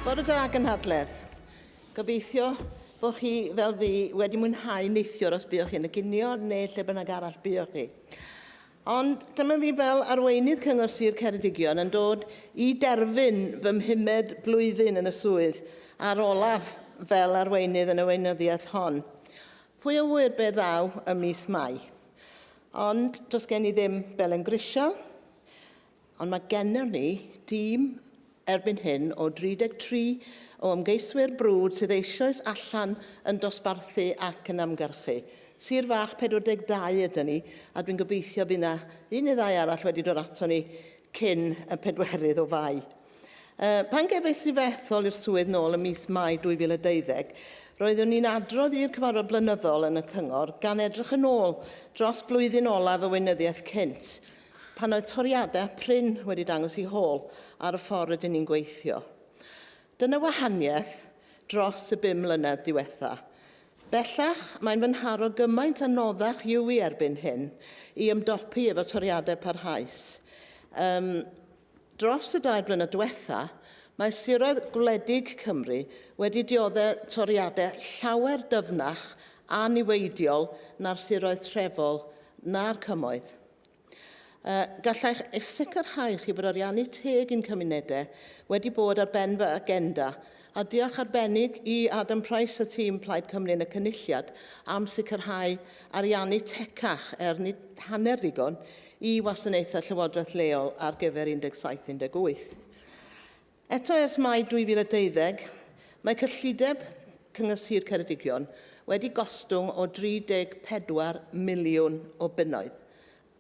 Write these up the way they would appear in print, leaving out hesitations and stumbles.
Bore da gynhadledd. Gobeithio bod chi fel fi wedi mwynhau neithiwr os buwch chi'n y ginio neu lle bynnag arall buwch chi. Ond dyma fi fel arweinydd Cyngor Sir Ceredigion yn dod i derfyn fy mhumed blwyddyn yn y swydd ar olaf fel arweinydd yn y weinyddiaeth hon. Pwy o wyr be ddaw ym mis Mai. Ond does gen i ddim belen grisial, ond mae gennym ni dîm erbyn hyn o 33 o ymgeiswyr brwd sydd eisoes allan yn dosbarthu ac yn amgylchu. Sir Fach 42 ydyn ni, a dwi'n gobeithio bydd yna un neu ddau arall wedi dod ato ni cyn y pedwerydd o Fai. Pan gefais i fethol i'r swydd nôl ym mis Mai 2012, roeddwn ni'n adrodd i'r cyfarfod blynyddol yn y cyngor gan edrych yn ôl dros blwyddyn olaf y weinyddiaeth cynt, pan oedd toriadau prin wedi dangos i hôl ar y ffordd rydyn ni'n gweithio. Dyna wahaniaeth dros y 5 mlynedd diwetha. Bellach, mae'n fy nharo gymaint anoddach i'w i erbyn hyn i ymdopi efo toriadau parhaus. Dros y 2 blynedd diwetha, mae siroedd gwledig Cymru wedi dioddau toriadau llawer dyfnach a niweidiol na'r siroedd trefol na'r cymoedd. Gallai'ch eich sicrhau chi bod ariannu teg i'n cymunedau wedi bod ar ben fy agenda, a diolch arbennig i Adam Price a tîm Plaid Cymru yn y cynulliad am sicrhau ariannu tecach nid hanner ddigon i wasanaethau llywodraeth leol ar gyfer 17-18. Eto ers Mai 2012, mae cyllideb Cyngor Sir Ceredigion wedi gostwng o 34 miliwn o bunnoedd.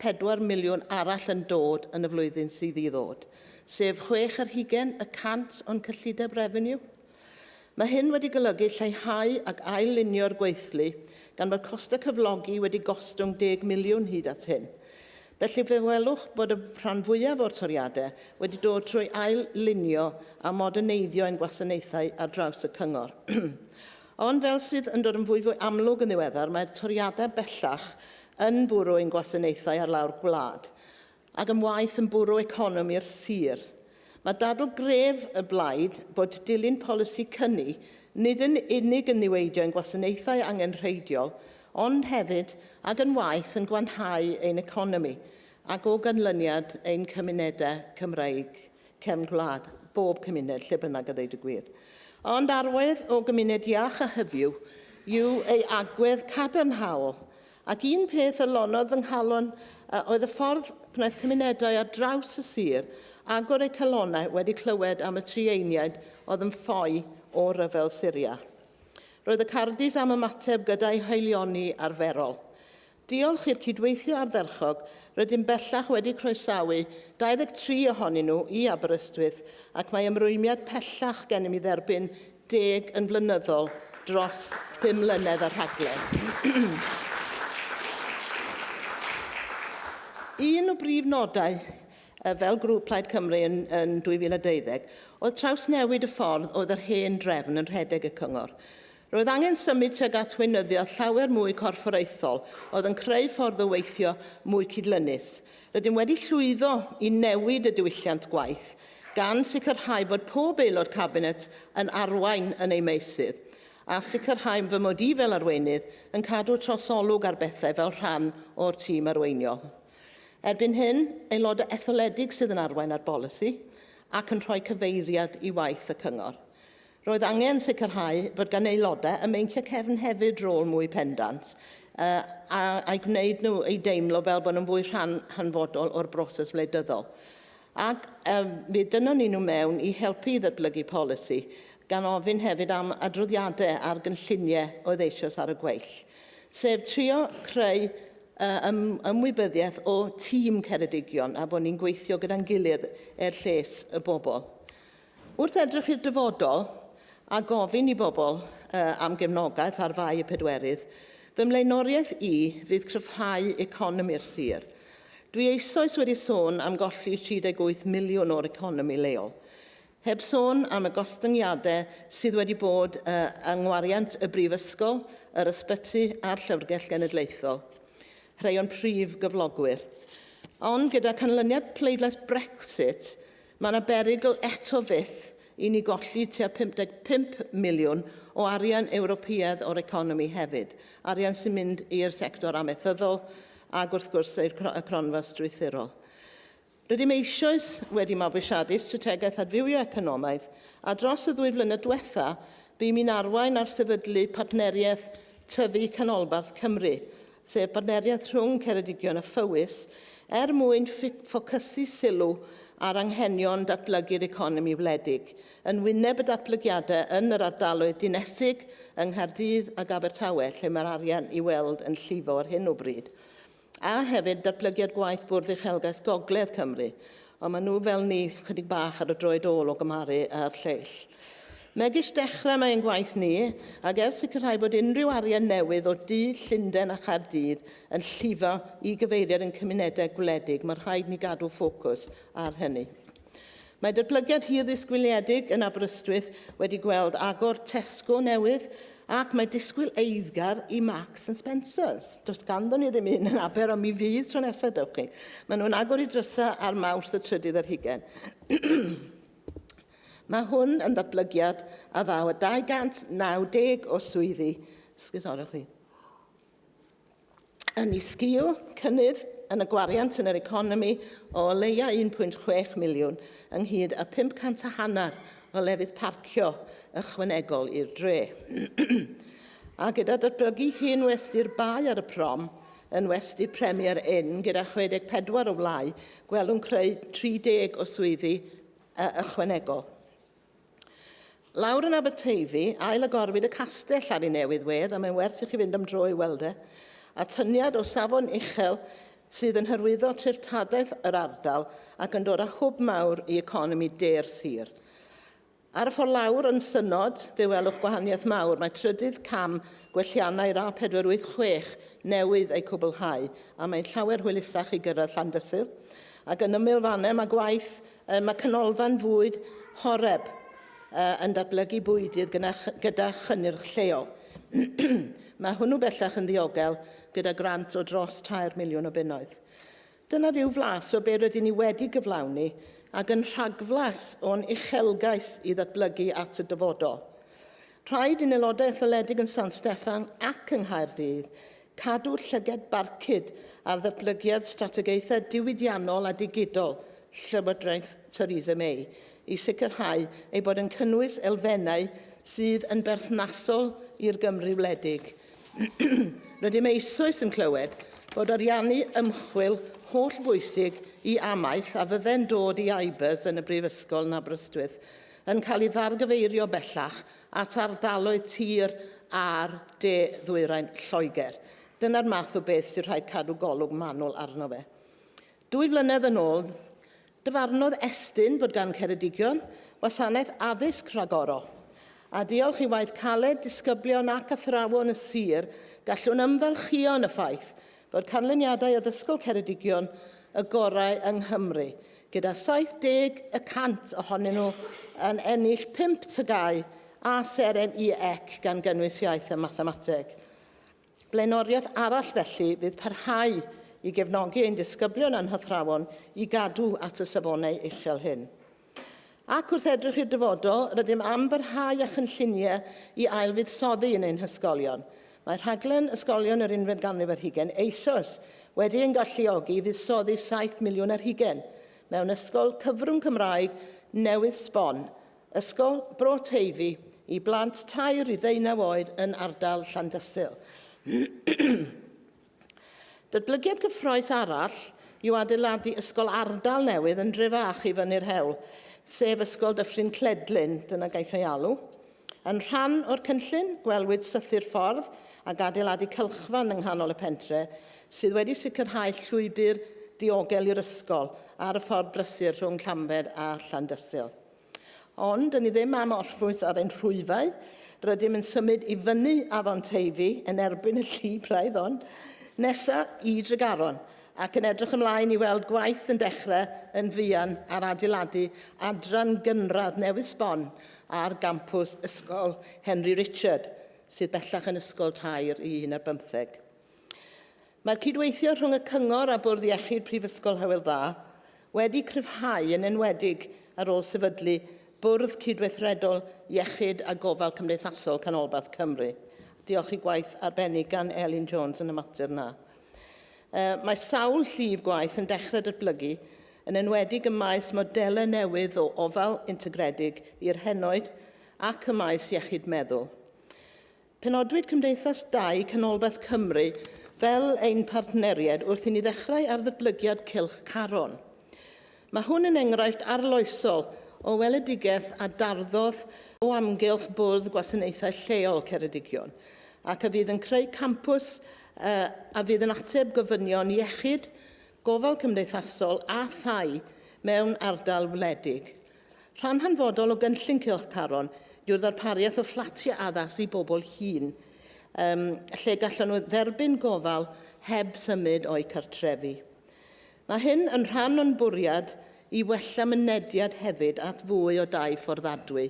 4 miliwn arall yn dod yn y flwyddyn sydd i ddod, sef 60% o'n cyllideb revenue. Mae hyn wedi golygu lleihau ac ail-lunio'r gweithlu gan bod costau cyflogi wedi gostwng 10 miliwn hyd at hyn. Felly fe welwch bod y rhan fwyaf o'r toriadau wedi dod trwy ail-lunio a moderneiddio ein gwasanaethau ar draws y cyngor. Ond fel sydd yn dod yn fwy amlwg yn ddiweddar, mae'r toriadau bellach yn bwrw ein gwasanaethau ar lawr gwlad, ac yn waith yn bwrw economi'r sir. Mae dadl gref y blaid bod dilyn polisi cynni nid yn unig yn niweidio ein gwasanaethau angenrheidiol, ond hefyd ac yn waith yn gwanhau ein economi ac o ganlyniad ein cymunedau Cymraeg cefn gwlad, bob cymuned lle bynnag a ddeud y gwir. Ond arwydd o gymuned iach a hyfyw yw ei agwedd cadarnhaol, ac un peth y lonodd fy nghalon oedd y ffordd gwnaeth cymunedau ar draws y sir agor eu calonau wedi clywed am y trieiniaid oedd yn ffoi o ryfel Syria. Roedd y cardis am ymateb gyda'i heilioni arferol. Diolch i'r cydweithio ardderchog, rydym bellach wedi croesawu 23 ohonyn nhw i Aberystwyth, ac mae ymrwymiad pellach gennym i dderbyn 10 yn flynyddol dros 5 mlynedd ar rhaglen. Un o brif nodau fel grŵp Plaid Cymru yn 2012 oedd trawsnewid y ffordd oedd yr hen drefn yn rhedeg y cyngor. Roedd angen symud tuag at weinyddiaeth llawer mwy corfforaethol oedd yn creu ffordd o weithio mwy cydlynus. Rydym wedi llwyddo i newid y diwylliant gwaith gan sicrhau bod pob aelod cabinet yn arwain yn ei meysydd a sicrhau fy mod i fel arweinydd yn cadw trosolwg ar bethau fel rhan o'r tîm arweiniol. Erbyn hyn, aelodau etholedig sydd yn arwain ar bolisi ac yn rhoi cyfeiriad i waith y cyngor. Roedd angen sicrhau bod gan aelodau y meincio cefn hefyd rôl mwy pendant a'i gwneud nhw ei deimlo fel bod nhw'n fwy hanfodol o'r broses wleidyddol. Ac fe dynwn ni nhw mewn i helpu i ddatblygu polisi gan ofyn hefyd am adroddiadau ar gynlluniau oedd eisoes ar y gweill, sef trio creu ymwybyddiaeth o tîm Ceredigion a bod ni'n gweithio gyda'n gilydd lles y bobl. Wrth edrych i'r dyfodol a gofyn i bobl am gefnogaeth ar Fai y Pedwerydd, fy mlaenoriaeth i fydd cryfhau economi'r sir. Dwi eisoes wedi sôn am golli 38 miliwn o'r economi leol. Heb sôn am y gostyngiadau sydd wedi bod yng ngwariant y Brifysgol, yr ysbyty a'r Llyfrgell Genedlaethol. Rhai o'n prif gyflogwyr. Ond gyda canlyniad pleidlais Brexit, mae yna berygl eto fyth i ni golli tua 55 miliwn o arian Ewropeaidd o'r economi hefyd. Arian sy'n mynd i'r sector amaethyddol ac wrth gwrs i'r cronfa strwythurol. Rydym eisoes wedi mabwysiadu strategaeth adfywio economaidd a dros y 2 flynedd diwetha bu mi'n arwain ar sefydlu partneriaeth tyfu canolbarth Cymru, sef partneriaeth rhwng Ceredigion a Fywys, mwyn ffocysu sylw ar anghenion datblygu'r economi wledig, yn wyneb y datblygiadau yn yr ardaloedd dinesig yng Nghaerdydd ac Abertawe, lle mae'r arian i weld yn llifo ar hyn o bryd. A hefyd datblygiad gwaith Bwrdd Uchelgais Gogledd Cymru, ond maen nhw fel ni chydig bach ar y droed ôl o gymaru a'r lleill. Megis dechrau mae'n gwaith ni, ac sicrhau bod unrhyw arian newydd o dŷ, Llundain a Chaerdydd yn llifo i gyfeiriad yn cymunedau gwledig, mae'n rhaid ni gadw ffocws ar hynny. Mae datblygiad hir ddisgwyliedig yn Aberystwyth wedi gweld agor Tesco newydd ac mae disgwyl eiddgar i Marks and Spencers. Does ganddo ni ddim un yn Aber, ond mi fydd tro nesaf, dewch chi. Maen nhw'n agor i drysau ar Mawrth y 3 ar hugain. Mae hwn yn datblygiad a ddaw 290 o swyddi, sgwydorwch chi, yn ei sgil cynnydd yn y gwariant yn yr economi o leia 1.6 miliwn ynghyd â 550 o lefydd parcio ychwanegol i'r dre. A gyda datblygu hen westy'r bai ar y prom yn westi Premier Inn gyda 64 o wlau, gwelwn creu 30 o swyddi ychwanegol. Lawr yn Aberteifi, ail agorwyd y castell ar ei newydd wedd, a mae'n werth i chi fynd am dro i weld a tyniad o safon uchel sydd yn hyrwyddo treftadaeth yr ardal ac yn dod â hwb mawr i economi de'r sir. Ar y ffordd lawr yn synod, fe welwch gwahaniaeth mawr, mae trydydd cam gwelliannau'r A486 newydd ei cwblhau, a mae'n llawer hwylusach i gyrraedd Llandysul. Ac yn ymyl fanau mae gwaith, mae canolfan fwyd Horeb yn datblygu bwydydd gyda chynnyrch lleol. Mae hwnnw bellach yn ddiogel gyda grant o dros 3 miliwn o bunnoedd. Dyna rhyw flas o be rydyn ni wedi gyflawni ac yn rhagflas o'n uchelgais i ddatblygu at y dyfodol. Rhaid i'n aelodau etholedig yn San Steffan ac yng Nghaerdydd cadw'r llyged barcud ar ddatblygiad strategaethau diwydiannol a digidol Llywodraeth Theresa May i sicrhau ei bod yn cynnwys elfennau sydd yn berthnasol i'r Gymru wledig. Rydym eisoes yn clywed bod ariannu ymchwil holl bwysig i amaeth a fydde'n dod i Ibers yn y Brifysgol yn Aberystwyth yn cael ei ddargyfeirio bellach at ardaloedd tir a'r de ddwyrain Lloegr. Dyna'r math o beth sy'n rhaid cadw golwg manwl arno fe. 2 flynedd yn ôl, dyfarnodd Estyn bod gan Ceredigion wasanaeth addysg rhagorol. A diolch i waith caled, disgyblion ac athrawon y sir gallwn ymfalchio yn y ffaith bod canlyniadau addysgol Ceredigion y gorau yng Nghymru, gyda 70% ohonyn nhw yn ennill 5 tygau a seren i ec gan gynnwys iaith a mathemateg. Blaenoriaeth arall felly fydd parhau i gefnogi ein disgyblion a'n hythrawon i gadw at y safonau uchel hyn. Ac wrth edrych i'r dyfodol, rydym am barhau a chynlluniau i ailfuddsoddi yn ein hysgolion. Mae rhaglen ysgolion yr 11 ganrif ar hugain eisoes wedi ein galluogi i fuddsoddi 7 miliwn ar hugain mewn ysgol cyfrwng Cymraeg newydd Sbon, ysgol Bro Teifi i blant 3 i 19 oed yn ardal Llandysul. Datblygiad gyffroes arall yw adeiladu ysgol ardal newydd yn Drefach i fyny'r hewl, sef ysgol Dyffryn Cledlyn, dyna gaiff ei alw. Yn rhan o'r cynllun, gwelwyd sythu'r ffordd ac adeiladu cylchfan yng nghanol y pentre, sydd wedi sicrhau llwybr diogel i'r ysgol ar y ffordd brysur rhwng Llambed a Llandysul. Ond, dyn ni ddim am orffwys ar ein rhwyfau, rydym yn symud i fyny Afon Teifi yn erbyn y lli braidd ond, nesaf i Tregaron, ac yn edrych ymlaen i weld gwaith yn dechrau yn fuan ar adeiladu adran gynradd newydd Sbon ar gampws ysgol Henry Richard, sydd bellach yn ysgol tair i 15. Mae'r cydweithio rhwng y Cyngor a Bwrdd Iechyd Prifysgol Hywel Dda wedi cryfhau yn enwedig ar ôl sefydlu Bwrdd Cydweithredol Iechyd a Gofal Cymdeithasol Canolbarth Cymru. Diolch i gwaith arbennig gan Elin Jones yn y mater yna. Mae sawl llif gwaith yn dechrau datblygu, yn enwedig y maes modelau newydd o ofal integredig i'r henoed ac y maes iechyd meddwl. Penodwyd Cymdeithas 2 Canolbarth Cymru fel ein partneriad wrth i ni ddechrau ar ddatblygiad cylch Caron. Mae hwn yn enghraifft arloesol o weledigaeth a darddodd o amgylch bwrdd gwasanaethau lleol Ceredigion, ac y fydd yn creu campws a fydd yn ateb gofynion iechyd, gofal cymdeithasol a thai mewn ardal wledig. Rhan hanfodol o gynllun cylch Caron yw'r ddarpariaeth o fflatiau addas i bobl hŷn, lle gallen nhw dderbyn gofal heb symud o'i cartrefi. Mae hyn yn rhan o'n bwriad i wella mynediad hefyd at fwy o dai fforddadwy.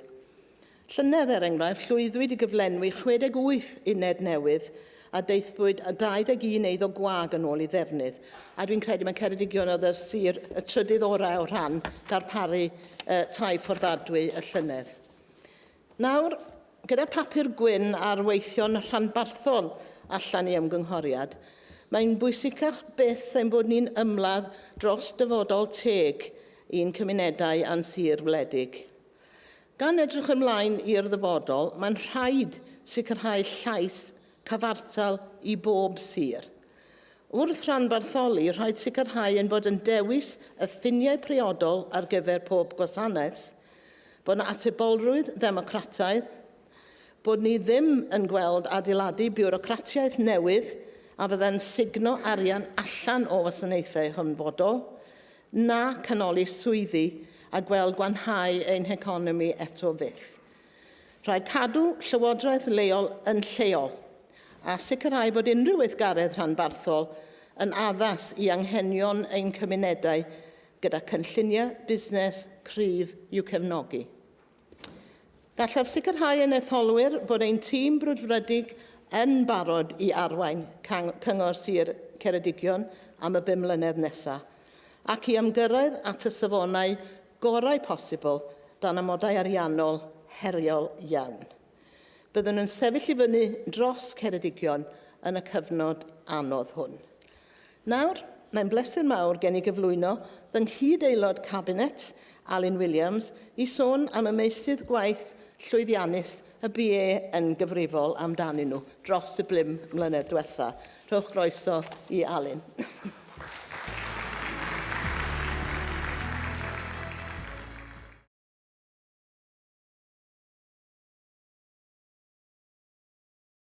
Llynedd enghraifft, llwyddwyd i gyflenwi 68 uned newydd a deithbwyd a 21 eiddo gwag yn ôl i ddefnydd. A dwi'n credu mae Ceredigion oedd y trydydd orau o rhan darparu tai fforddadwy y llynedd. Nawr, gyda papur gwyn ar weithion rhanbarthol allan i ymgynghoriad, mae'n bwysicach byth ein bod ni'n ymladd dros dyfodol teg i'n cymunedau a'n sir wledig. Gan edrych ymlaen i'r ddyfodol, mae'n rhaid sicrhau llais cyfartal i bob sir. Wrth rhanbartholi, rhaid sicrhau ein bod yn dewis y ffiniau priodol ar gyfer pob gwasanaeth, bod yna atebolrwydd ddemocrataidd, bod ni ddim yn gweld adeiladu biwrocratiaeth newydd a fydda'n signo arian allan o wasanaethau hynfodol, na canoli swyddi a gweld gwanhau ein heconomi eto fyth. Rhaid cadw llywodraeth leol yn lleol a sicrhau bod unrhyw weithgaredd rhanbarthol yn addas i anghenion ein cymunedau gyda cynlluniau busnes cryf i'w cefnogi. Gallaf sicrhau yn etholwyr bod ein tîm brwdfrydig yn barod i arwain Cyngor Sir Ceredigion am y 5 mlynedd nesaf, ac i ymgyrraedd at y safonau gorau posibl dan amodau ariannol heriol iawn. Byddwn yn sefyll i fyny dros Ceredigion yn y cyfnod anodd hwn. Nawr, mae'n bleser mawr gen i gyflwyno fy nghyd aelod Cabinet, Alun Williams, i sôn am y meysydd gwaith llwyddiannus y BA yn gyfrifol amdanyn nhw dros y 5 mlynedd diwethaf. Rhowch groeso i Alun.